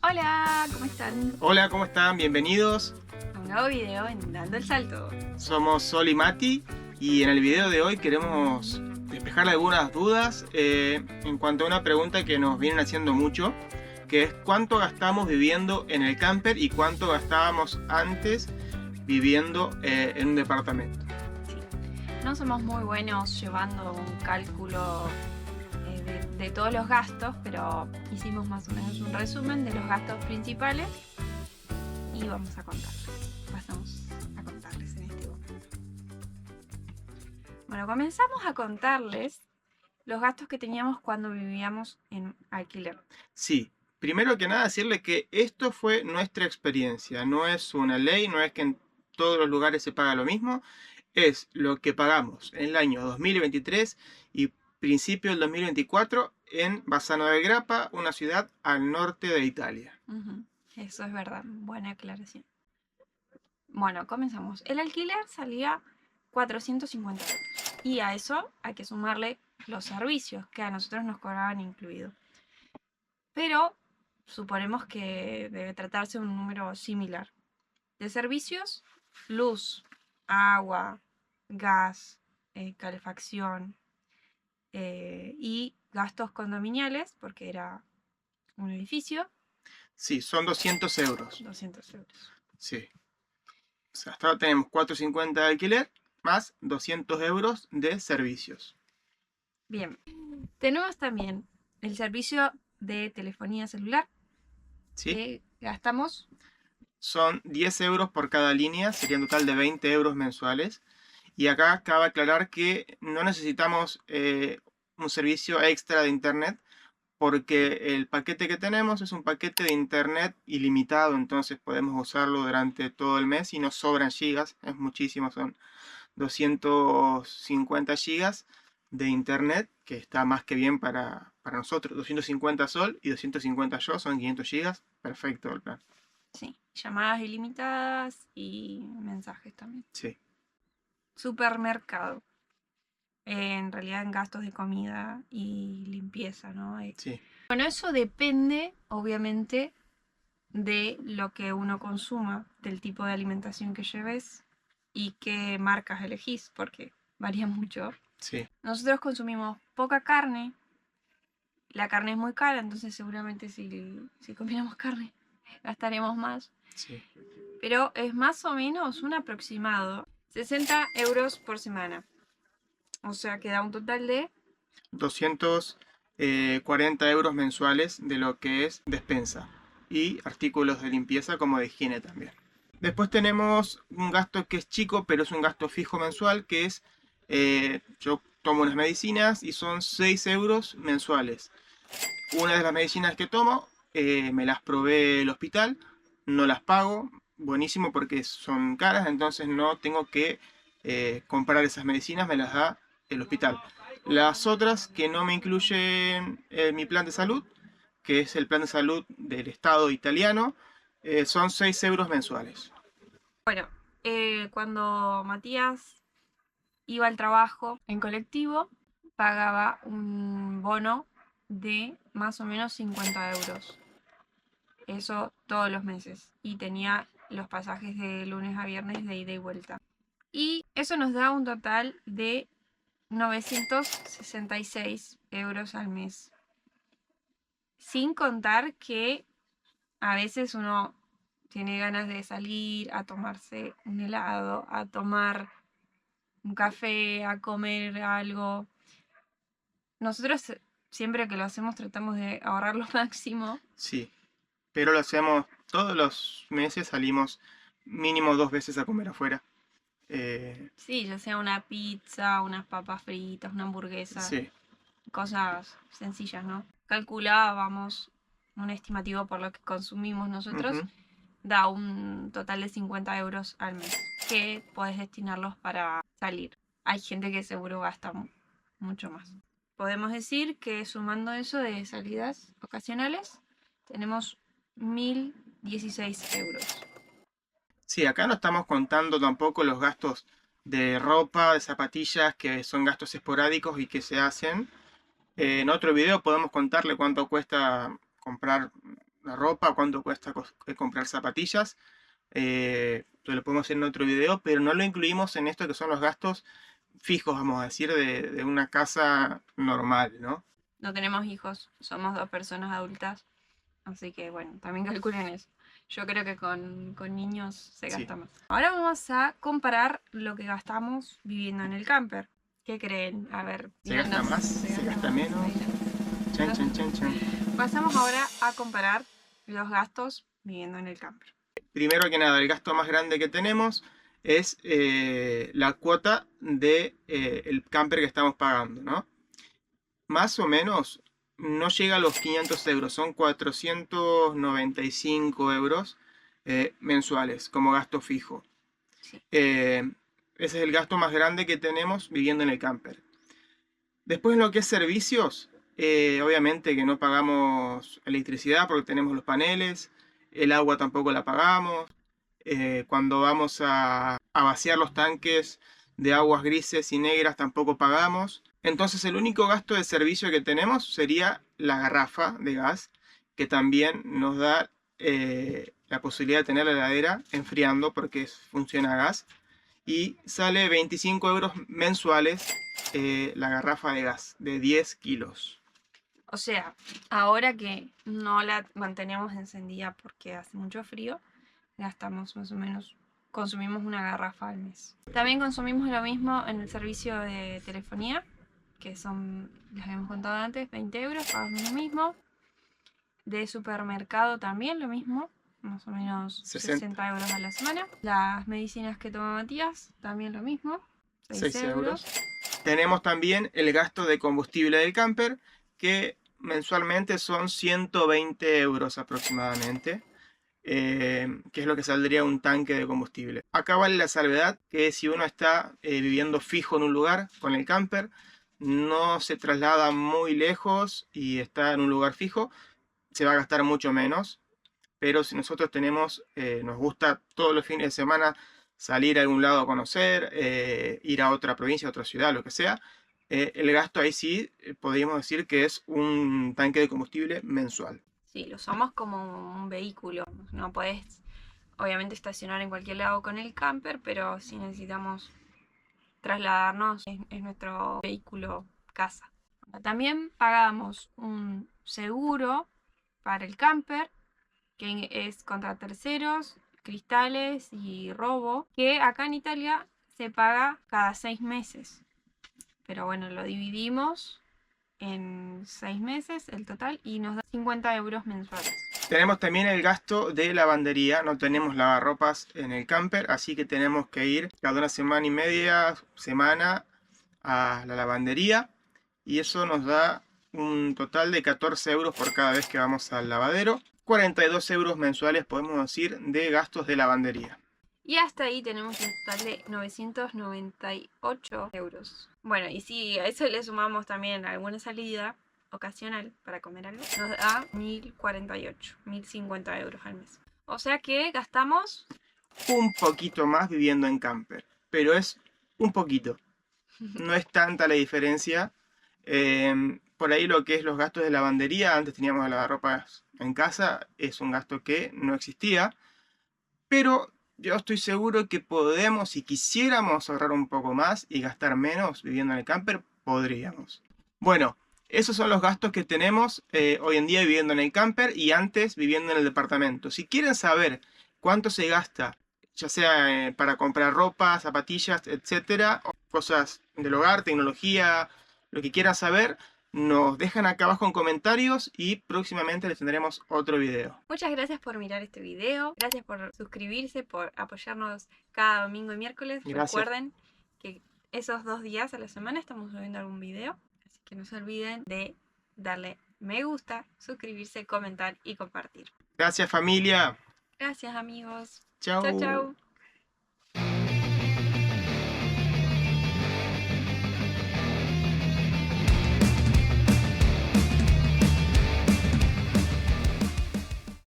Hola, ¿cómo están? Hola, ¿cómo están? Bienvenidos. A un nuevo video en Dando el Salto. Somos Sol y Mati y en el video de hoy queremos despejar algunas dudas en cuanto a una pregunta que nos vienen haciendo mucho, que es cuánto gastamos viviendo en el camper y cuánto gastábamos antes viviendo en un departamento. Sí, no somos muy buenos llevando un cálculo de todos los gastos, pero hicimos más o menos un resumen de los gastos principales y vamos a contarles. Pasamos a contarles en este momento. Bueno, comenzamos a contarles los gastos que teníamos cuando vivíamos en alquiler. Sí, primero que nada decirle que esto fue nuestra experiencia, no es una ley, no es que en todos los lugares se paga lo mismo, es lo que pagamos en el año 2023 y principio del 2024 en Bassano del Grappa, una ciudad al norte de Italia. Eso es verdad, buena aclaración. Bueno, comenzamos. El alquiler salía 450 euros. Y a eso hay que sumarle los servicios que a nosotros nos cobraban incluido. Pero suponemos que debe tratarse de un número similar. De servicios, luz, agua, gas, calefacción y gastos condominiales, porque era un edificio, Sí, son 200 euros. 200 euros. Sí. O sea, hasta ahora tenemos 450 de alquiler más 200 euros de servicios. Bien, tenemos también el servicio de telefonía celular, ¿Sí? que gastamos. Son 10 euros por cada línea, sería un total de 20 euros mensuales. Y acá cabe aclarar que no necesitamos un servicio extra de internet porque el paquete que tenemos es un paquete de internet ilimitado, entonces podemos usarlo durante todo el mes y nos sobran gigas, es muchísimo, son 250 gigas de internet, que está más que bien para nosotros. 250 Sol y 250 yo, son 500 gigas, perfecto el plan. Sí, llamadas ilimitadas y mensajes también. Sí. Supermercado. En realidad en gastos de comida y limpieza, ¿no? Sí. Bueno, eso depende, obviamente, de lo que uno consuma, del tipo de alimentación que lleves y qué marcas elegís, porque varía mucho. Sí. Nosotros consumimos poca carne. La carne es muy cara, entonces seguramente si comiéramos carne gastaremos más. Sí. Pero es más o menos un aproximado. 60 euros por semana. O sea que da un total de 240 euros mensuales de lo que es despensa y artículos de limpieza como de higiene también. Después tenemos un gasto que es chico, pero es un gasto fijo mensual, que es, yo tomo unas medicinas y son 6 euros mensuales. Una de las medicinas que tomo me las provee el hospital, no las pago, buenísimo porque son caras, entonces no tengo que comprar esas medicinas, me las da el hospital. Las otras que no me incluyen mi plan de salud, que es el plan de salud del Estado italiano, son 6 euros mensuales. Bueno, cuando Matías iba al trabajo en colectivo, pagaba un bono de más o menos 50 euros. Eso todos los meses. Y tenía los pasajes de lunes a viernes de ida y vuelta. Y eso nos da un total de 966 euros al mes. Sin contar que a veces uno tiene ganas de salir a tomarse un helado, a tomar un café, a comer algo. Nosotros siempre que lo hacemos tratamos de ahorrar lo máximo. Sí, pero lo hacemos todos los meses, salimos mínimo 2 veces a comer afuera. Sí, ya sea una pizza, unas papas fritas, una hamburguesa, Sí, cosas sencillas, ¿no? Calculábamos un estimativo por lo que consumimos nosotros, da un total de 50 euros al mes, que podés destinarlos para salir. Hay gente que seguro gasta mucho más. Podemos decir que sumando eso de salidas ocasionales, tenemos 1016 euros. sí, acá no estamos contando tampoco los gastos de ropa, de zapatillas, que son gastos esporádicos y que se hacen. En otro video podemos contarle cuánto cuesta comprar la ropa, cuánto cuesta comprar zapatillas. Lo podemos hacer en otro video, pero no lo incluimos en esto que son los gastos fijos, vamos a decir, de una casa normal, ¿no? No tenemos hijos, somos 2 personas adultas, así que bueno, también calculen eso. Yo creo que con niños se Sí. gasta más. Ahora vamos a comparar lo que gastamos viviendo en el camper. ¿Qué creen? A ver, ¿Se gasta díganos. más? ¿Se gasta menos? Chan, chan, chan, chan. Pasamos ahora a comparar los gastos viviendo en el camper. Primero que nada, el gasto más grande que tenemos es la cuota de, el camper que estamos pagando, ¿no? Más o menos no llega a los 500 euros, son 495 euros mensuales como gasto fijo. Sí. Ese es el gasto más grande que tenemos viviendo en el camper. Después en lo que es servicios, obviamente que no pagamos electricidad porque tenemos los paneles, el agua tampoco la pagamos. Cuando vamos a vaciar los tanques de aguas grises y negras tampoco pagamos. Entonces el único gasto de servicio que tenemos sería la garrafa de gas, que también nos da la posibilidad de tener la heladera enfriando porque funciona a gas. Y sale 25 euros mensuales la garrafa de gas de 10 kilos. O sea, ahora que no la mantenemos encendida porque hace mucho frío, gastamos más o menos, consumimos una garrafa al mes. También consumimos lo mismo en el servicio de telefonía, que son, les habíamos contado antes, 20 euros, pagamos lo mismo. De supermercado también lo mismo, más o menos 60 euros a la semana. Las medicinas que toma Matías, también lo mismo, 6 euros. Tenemos también el gasto de combustible del camper, que mensualmente son 120 euros aproximadamente, que es lo que saldría un tanque de combustible. Acá vale la salvedad que si uno está viviendo fijo en un lugar con el camper, no se traslada muy lejos y está en un lugar fijo, se va a gastar mucho menos. Pero si nosotros tenemos, nos gusta todos los fines de semana salir a algún lado a conocer, ir a otra provincia, a otra ciudad, lo que sea, el gasto ahí sí podríamos decir que es un tanque de combustible mensual. Sí, lo usamos como un vehículo. No podés, obviamente, estacionar en cualquier lado con el camper, pero si necesitamos trasladarnos, es nuestro vehículo casa. También pagamos un seguro para el camper, que es contra terceros, cristales y robo, que acá en Italia se paga cada 6 meses. Pero bueno, lo dividimos en 6 meses el total y nos da 50 euros mensuales. Tenemos también el gasto de lavandería, no tenemos lavarropas en el camper, así que tenemos que ir cada una semana y media, semana, a la lavandería, y eso nos da un total de 14 euros por cada vez que vamos al lavadero. 42 euros mensuales podemos decir de gastos de lavandería. Y hasta ahí tenemos un total de 998 euros. Bueno, y si a eso le sumamos también alguna salida ocasional para comer algo, nos da 1048, 1050 euros al mes. O sea que gastamos un poquito más viviendo en camper, pero es un poquito. No es tanta la diferencia. Por ahí lo que es los gastos de lavandería, antes teníamos la lavarropa en casa, es un gasto que no existía, pero yo estoy seguro que podemos, si quisiéramos ahorrar un poco más y gastar menos viviendo en el camper, podríamos. Bueno, esos son los gastos que tenemos hoy en día viviendo en el camper y antes viviendo en el departamento. Si quieren saber cuánto se gasta, ya sea para comprar ropa, zapatillas, etcétera, o cosas del hogar, tecnología, lo que quieran saber, nos dejan acá abajo en comentarios y próximamente les tendremos otro video. Muchas gracias por mirar este video, gracias por suscribirse, por apoyarnos cada domingo y miércoles. Gracias. Recuerden que esos 2 días a la semana estamos subiendo algún video, así que no se olviden de darle me gusta, suscribirse, comentar y compartir. Gracias familia. Gracias amigos. Chao. Chao, chao.